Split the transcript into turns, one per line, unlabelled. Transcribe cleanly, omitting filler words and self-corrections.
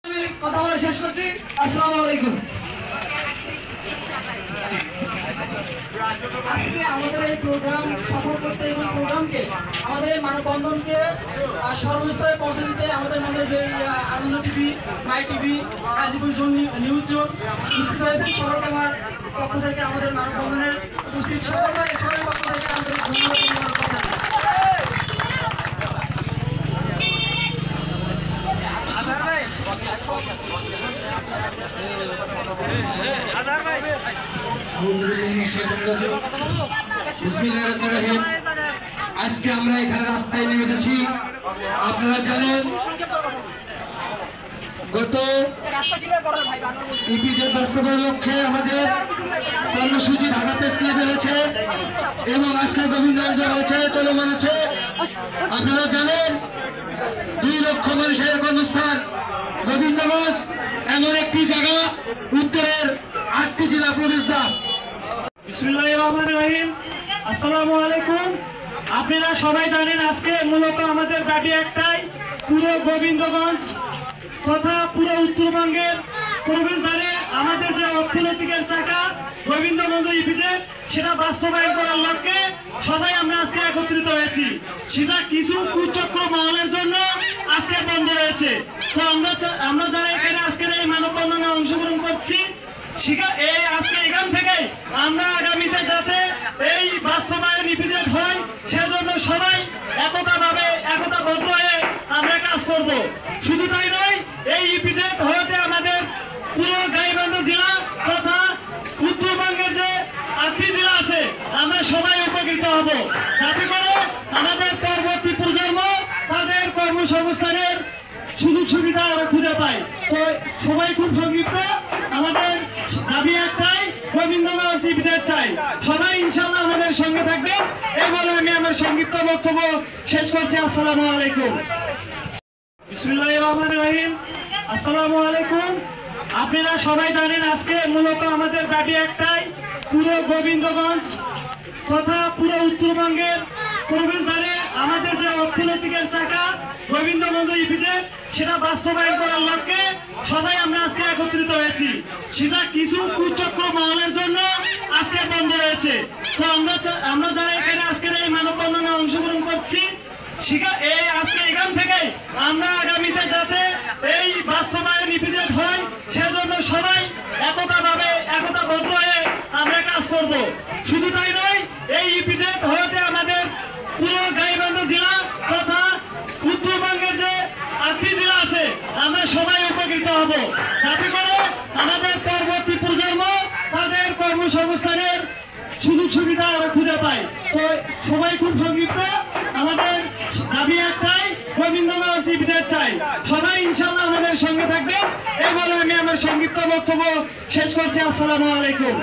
কথা বলে শেষ করছি। আসসালামু আলাইকুম। আজকে আমাদের এই প্রোগ্রাম সফল করতে এবং প্রোগ্রামকে আমাদের এই মানববন্ধনকে সর্বস্তরে পৌঁছে দিতে আমাদের মধ্যে যে Anand TV, my TV, Gazipur zone news zone উপস্থিত হয়েছেন, সবাইকে আমার পক্ষ থেকে আমাদের মানববন্ধনের উপস্থিত সবাই পক্ষ থেকে আমাদের ধন্যবাদ।
আজকে আমরা এখানে রাস্তায় নেমে এসেছি। আপনারা জানেন গত ইপিজেড বাস্তবায়ন লক্ষ্যে আমাদের কর্মসূচি ঢাকা প্রেস ক্লাবে হয়েছে এবং আজকে গোবিন্দগঞ্জ হয়েছে, চলমান আছে। আপনারা জানেন 2 লক্ষ মানুষের কর্মস্থান গোবিন্দগঞ্জ এমন একটি জায়গা, উত্তরের 8টি জেলা প্রবেশদ্বার।
বিসমিল্লাহির রহমানির রহিম। আসসালামু আলাইকুম। আপনারা সবাই জানেন আজকে মূলত আমাদের দাবি একটাই, পুরো গোবিন্দগঞ্জ তথা পুরো উত্তরবঙ্গের প্রবেশদ্বারে আমাদের যে অর্থনৈতিকের চাকা গোবিন্দগঞ্জ ইপিজেড সেটা বাস্তবায়ন করার লক্ষ্যে সবাই আমরা আজকে একত্রিত হয়েছি। সেটা কিছু কুচক্র মহলের জন্য আজকে বন্ধ রয়েছে। তো আমরা যারা এখানে আজকের এই মানববন্ধনে অংশগ্রহণ করছি, আজকে এখান থেকে আমরা আগামীতে যাতে এই বাস্তবায়ন ইপিজেড হয় সেজন্য সবাই একতাবদ্ধ হয়ে আমরা কাজ করব। শুধু তাই নয়, এই ইপিজেড হতে আমাদের পুরো গাইবান্ধা জেলা তথা উত্তরবঙ্গের যে 8টি জেলা আছে আমরা সবাই উপকৃত হব, যাতে করে আমাদের পরবর্তী প্রজন্ম তাদের কর্মসংস্থানের সুযোগ সুবিধা খুঁজে পায়। তো সবাই খুব সংক্ষিপ্ত, আমাদের দাবি একটাই, গোবিন্দগঞ্জ ইপিজেড চাই। সবাই ইনশাআল্লাহ আমাদের সঙ্গে থাকবে। এই বলে আমি আমার সংক্ষিপ্ত বক্তব্য শেষ করছি। আসসালামু আলাইকুম। বিসমিল্লাহির রহমানির রহিম। আসসালামু আলাইকুম। আপনারা সবাই জানেন আজকে মূলত আমাদের দাবি একটাই, পুরো গোবিন্দগঞ্জ তথা পুরো উত্তরবঙ্গের প্রবেশদ্বারে আমাদের যে অর্থনৈতিকের চাকা গোবিন্দগঞ্জ ইপিজেড সেটা বাস্তবায়ন করার লক্ষ্যে সবাই আমরা আজকে একত্রিত হয়েছি। সেটা কিছু কুচক্র মহলের জন্য আজকে বন্ধ রয়েছে। তো আমরা যারা এখানে আজকের এই মানববন্ধনে অংশগ্রহণ করছি, আজকে এখান থেকে আমরা আগামীতে যাতে এই বাস্তবায়ন ইপিজেড হয় সেজন্য সবাই একতাবদ্ধ হয়ে আমরা কাজ করব। শুধু তাই নয়, এই ইপিজেড হতে আমাদের পুরো গাইবান্ধা জেলা তথা উত্তরবঙ্গের যে 8টি জেলা আছে আমরা সবাই উপকৃত হব, যাতে করে আমাদের পরবর্তী প্রজন্ম তাদের কর্মসংস্থানের সুযোগ সুবিধা খুঁজে পায়। তো সবাই খুব সংক্ষিপ্ত, আমাদের দাবি একটাই, গোবিন্দগঞ্জ ইপিজেড চাই। সবাই ইনশাআল্লাহ আমাদের সঙ্গে থাকবে। এই বলে আমি আমার সংক্ষিপ্ত বক্তব্য শেষ করছি। আসসালামু আলাইকুম।